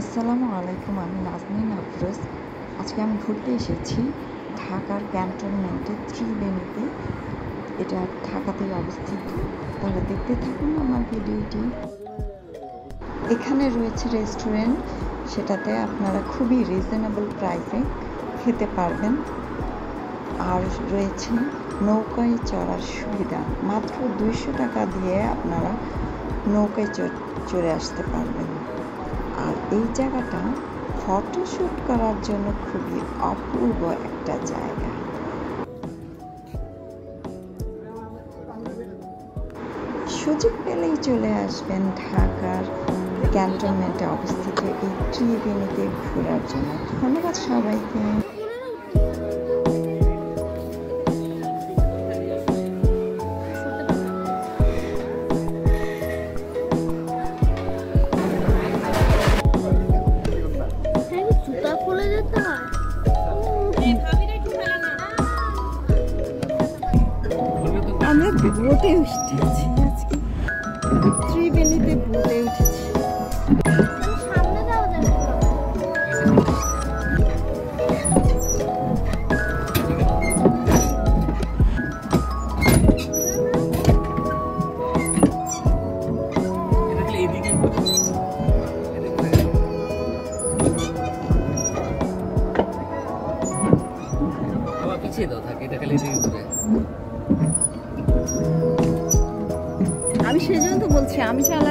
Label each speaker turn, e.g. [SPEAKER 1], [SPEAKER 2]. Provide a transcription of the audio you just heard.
[SPEAKER 1] আসসালামু আলাইকুম, আমি নাজনীন আফরোজ। আজকে আমি ঘুরতে এসেছি ঢাকার ক্যান্টনমেন্টে ত্রিবেণীতে। এটা ঢাকাতেই অবস্থিত। তাহলে দেখতে থাকুন আমার ভিডিওটি। এখানে রয়েছে রেস্টুরেন্ট, সেটাতে আপনারা খুবই রিজনেবল প্রাইসে খেতে পারবেন। আর রয়েছে নৌকায় চড়ার সুবিধা, মাত্র 200 টাকা দিয়ে আপনারা নৌকায় চড়ে আসতে পারবেন। আর এই জায়গাটা ফটোশ্যুট করার জন্য খুবই অপূর্ব একটা জায়গা। সুযোগ পেলেই চলে আসবেন ঢাকার ক্যান্টনমেন্টে অবস্থিত এই ত্রিবেণীতে ঘোরার জন্য। ধন্যবাদ সবাইকে। আমরা বোটে উঠেছি, আজকে ত্রিবেণীতে বোটে উঠেছি। আমি সেই জন্য তো বলছি, আমি চালাবো।